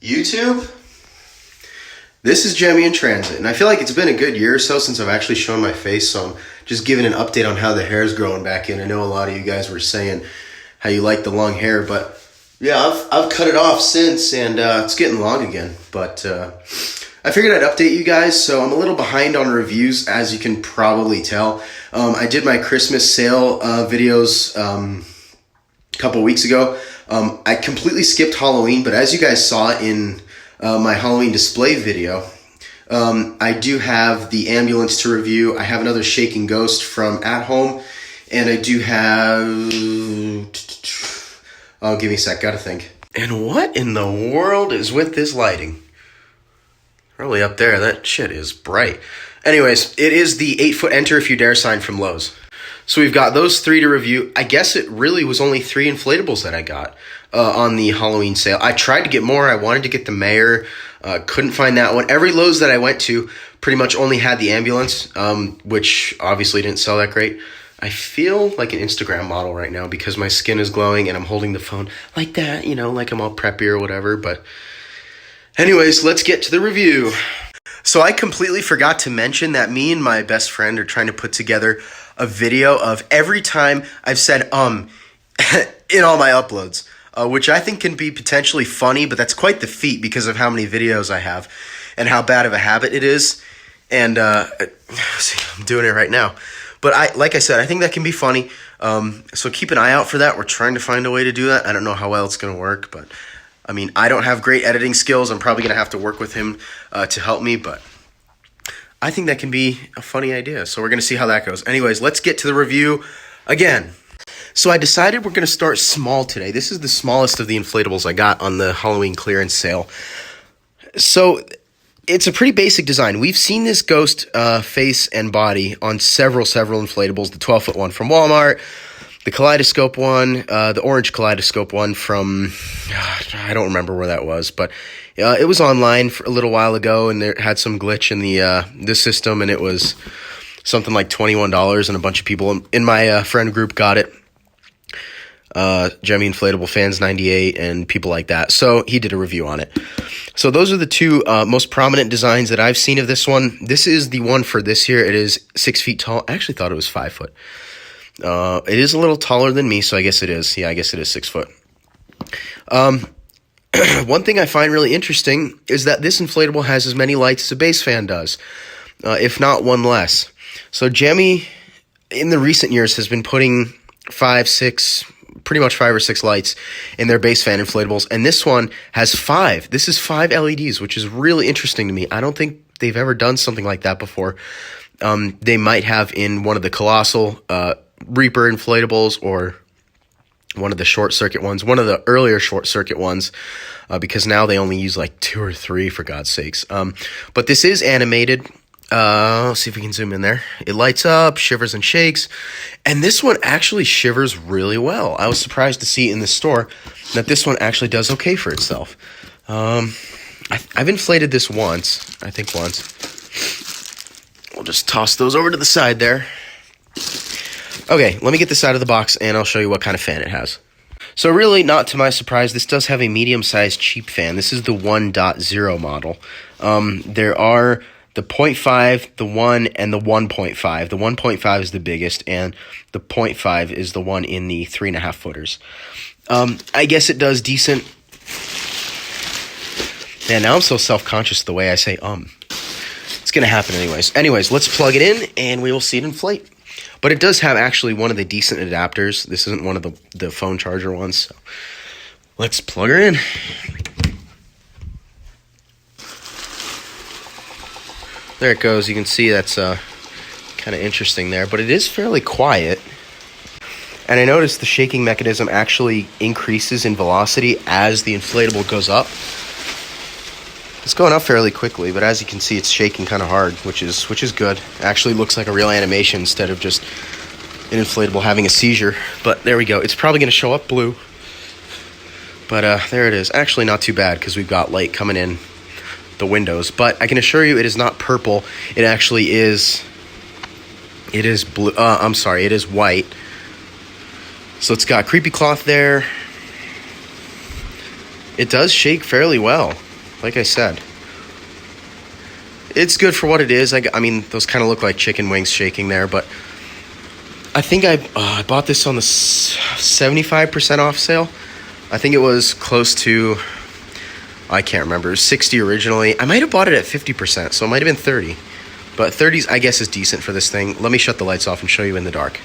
YouTube, this is Gemmy in transit, and I feel like it's been a good year or so since I've actually shown my face, so I'm just giving an update on how the hair is growing back in. I know a lot of you guys were saying how you like the long hair, but yeah, I've cut it off since, and it's getting long again, but I figured I'd update you guys. So I'm a little behind on reviews, as you can probably tell. I did my Christmas sale videos a couple weeks ago. I completely skipped Halloween, but as you guys saw in my Halloween display video, I do have the ambulance to review. I have another Shaking Ghost from At Home, and I do have... Oh, give me a sec, gotta think. And what in the world is with this lighting? Probably up there, that shit is bright. Anyways, it is the 8-foot Enter If You Dare sign from Lowe's. So we've got those 3 to review. I guess it really was only 3 inflatables that I got on the Halloween sale. I tried to get more. I wanted to get the mayor. Couldn't find that one. Every Lowe's that I went to pretty much only had the ambulance, which obviously didn't sell that great. I feel like an Instagram model right now because my skin is glowing and I'm holding the phone like that, you know, like I'm all preppy or whatever. But anyways, let's get to the review. So I completely forgot to mention that me and my best friend are trying to put together a video of every time I've said in all my uploads, which I think can be potentially funny, but that's quite the feat because of how many videos I have and how bad of a habit it is. And see, I'm doing it right now. But like I said, I think that can be funny. So keep an eye out for that. We're trying to find a way to do that. I don't know how well it's going to work, but I mean, I don't have great editing skills. I'm probably going to have to work with him to help me, but I think that can be a funny idea. So we're going to see how that goes. Anyways, let's get to the review again. So I decided we're going to start small today. This is the smallest of the inflatables I got on the Halloween clearance sale. So it's a pretty basic design. We've seen this ghost face and body on several inflatables. The 12-foot one from Walmart, the kaleidoscope one, the orange kaleidoscope one from, I don't remember where that was, but it was online for a little while ago, and it had some glitch in the system, and it was something like $21, and a bunch of people in my friend group got it. Gemmy Inflatable Fans 98 and people like that. So he did a review on it. So those are the 2 most prominent designs that I've seen of this one. This is the one for this year. It is 6 feet tall. I actually thought it was 5 foot. It is a little taller than me, so I guess it is. Yeah, I guess it is 6 foot. One thing I find really interesting is that this inflatable has as many lights as a base fan does, if not one less. So Gemmy, in the recent years, has been putting 5 or 6 lights in their base fan inflatables, and this one has 5. This is 5 LEDs, which is really interesting to me. I don't think they've ever done something like that before. They might have in one of the Colossal Reaper inflatables or one of the short circuit ones, one of the earlier short circuit ones, because now they only use like 2 or 3, for God's sakes. But this is animated. Let's see if we can zoom in there. It lights up, shivers and shakes, and this one actually shivers really well. I was surprised to see in the store that this one actually does okay for itself. I've inflated this once. We'll just toss those over to the side there. Okay, let me get this out of the box, and I'll show you what kind of fan it has. So really, not to my surprise, this does have a medium-sized cheap fan. This is the 1.0 model. There are the 0.5, the 1, and the 1.5. The 1.5 is the biggest, and the 0.5 is the one in the 3.5 footers. I guess it does decent. Man, now I'm so self-conscious the way I say It's going to happen anyways. Anyways, let's plug it in, and we will see it inflate. But it does have actually one of the decent adapters. This isn't one of the phone charger ones. So let's plug her in. There it goes. You can see that's kind of interesting there. But it is fairly quiet. And I noticed the shaking mechanism actually increases in velocity as the inflatable goes up. It's going up fairly quickly, but as you can see, it's shaking kind of hard, which is good. It actually looks like a real animation instead of just an inflatable having a seizure. But there we go. It's probably going to show up blue. But there it is. Actually, not too bad because we've got light coming in the windows. But I can assure you it is not purple. It actually is... It is blue. I'm sorry. It is white. So it's got creepy cloth there. It does shake fairly well. like I said, it's good for what it is. I mean, those kind of look like chicken wings shaking there, but I think I bought this on the 75% off sale. I think it was close to, I can't remember, it was 60 originally. I might have bought it at 50%, so it might have been 30. But 30's, I guess, is decent for this thing. Let me shut the lights off and show you in the dark.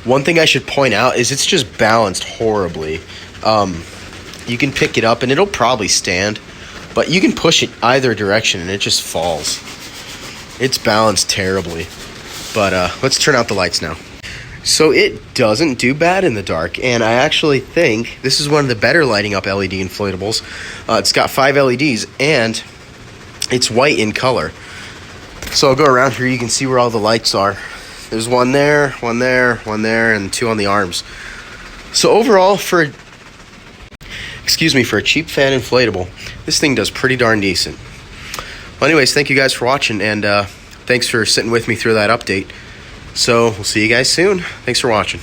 One thing I should point out is it's just balanced horribly. You can pick it up and it'll probably stand, but you can push it either direction and it just falls. It's balanced terribly. But let's turn out the lights now. So it doesn't do bad in the dark, and I actually think this is one of the better lighting up LED inflatables. It's got 5 LEDs, and it's white in color. So I'll go around here, you can see where all the lights are. There's one there, one there, one there, and 2 on the arms. So overall, for a cheap fan inflatable, this thing does pretty darn decent. Well, anyways, thank you guys for watching, and thanks for sitting with me through that update. So we'll see you guys soon. Thanks for watching.